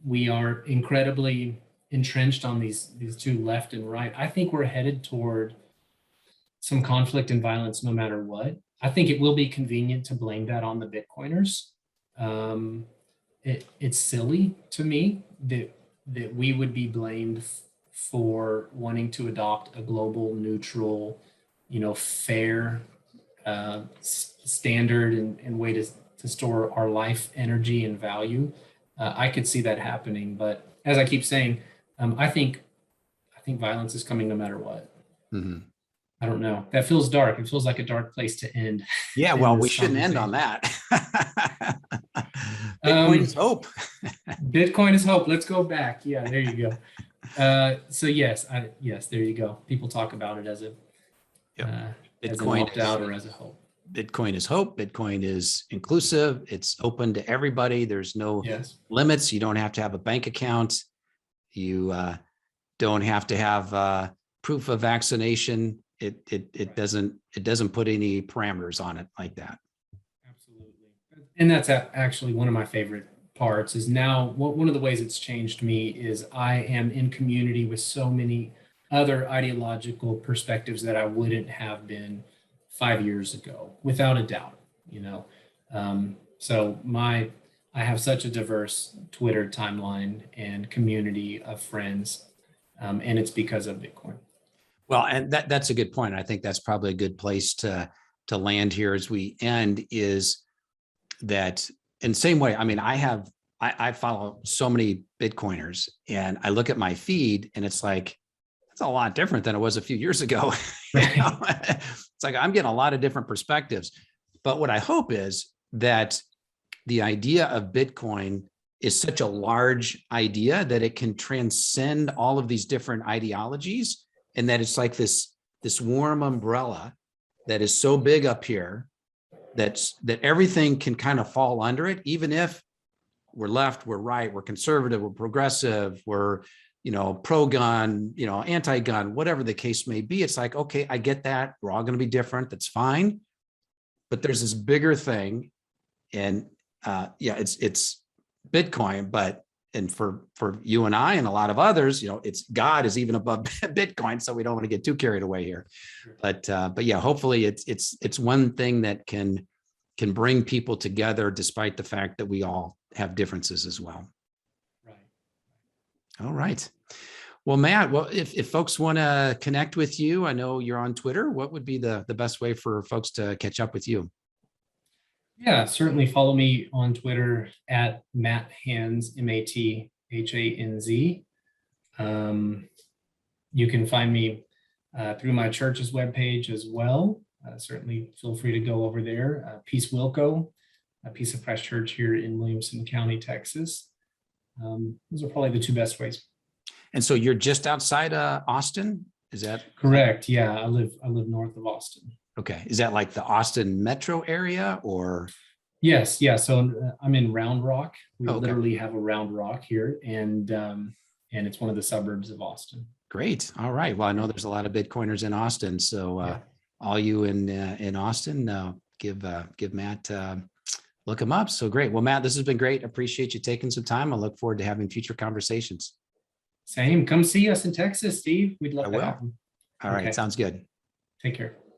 we are incredibly entrenched on these two, left and right. I think we're headed toward some conflict and violence no matter what. I think it will be convenient to blame that on the Bitcoiners. it's silly to me that we would be blamed for wanting to adopt a global, neutral, fair standard and way to store our life, energy, and value. I could see that happening, but as I keep saying, I think violence is coming no matter what. Mm-hmm. I don't know. That feels dark. It feels like a dark place to end. Yeah, well, we shouldn't end on that. Bitcoin is hope. Bitcoin is hope. Let's go back. Yeah, there you go. So yes, there you go. People talk about it as a Bitcoin as an opt-out or as a hope. Bitcoin is hope. Bitcoin is inclusive. It's open to everybody. There's no limits. You don't have to have a bank account. You don't have to have proof of vaccination. It doesn't put any parameters on it like that. Absolutely. And that's actually one of my favorite parts is now one of the ways it's changed me is I am in community with so many other ideological perspectives that I wouldn't have been 5 years ago, without a doubt, So I have such a diverse Twitter timeline and community of friends, and it's because of Bitcoin. Well, and that's a good point. I think that's probably a good place to land here as we end, is that in the same way, I mean, I follow so many Bitcoiners and I look at my feed and it's like, it's a lot different than it was a few years ago. It's like, I'm getting a lot of different perspectives, but what I hope is that the idea of Bitcoin is such a large idea that it can transcend all of these different ideologies. And that it's like this warm umbrella that is so big up here that everything can kind of fall under it, even if we're left, we're right, we're conservative, we're progressive, we're pro-gun, anti-gun, whatever the case may be. It's like, okay, I get that. We're all going to be different. That's fine. But there's this bigger thing, and it's Bitcoin, and for you and I and a lot of others, it's God is even above Bitcoin. So we don't want to get too carried away here. But yeah, hopefully it's one thing that can bring people together despite the fact that we all have differences as well. Right. All right. Well, Matt, if folks want to connect with you, I know you're on Twitter. What would be the best way for folks to catch up with you? Yeah, certainly follow me on Twitter at Matt Hanz, MATHANZ. You can find me through my church's webpage as well. Certainly feel free to go over there. Peace Wilco, a Peace of Christ Church here in Williamson County, Texas. Those are probably the two best ways. And so you're just outside Austin? Is that correct? Yeah, I live north of Austin. Okay. Is that like the Austin metro area or? Yes. Yeah. So I'm in Round Rock. We literally have a Round Rock here, and it's one of the suburbs of Austin. Great. All right. Well, I know there's a lot of Bitcoiners in Austin. So all you in Austin, give Matt, look him up. So great. Well, Matt, this has been great. Appreciate you taking some time. I look forward to having future conversations. Same. Come see us in Texas, Steve. We'd love to have you. All right. Sounds good. Take care.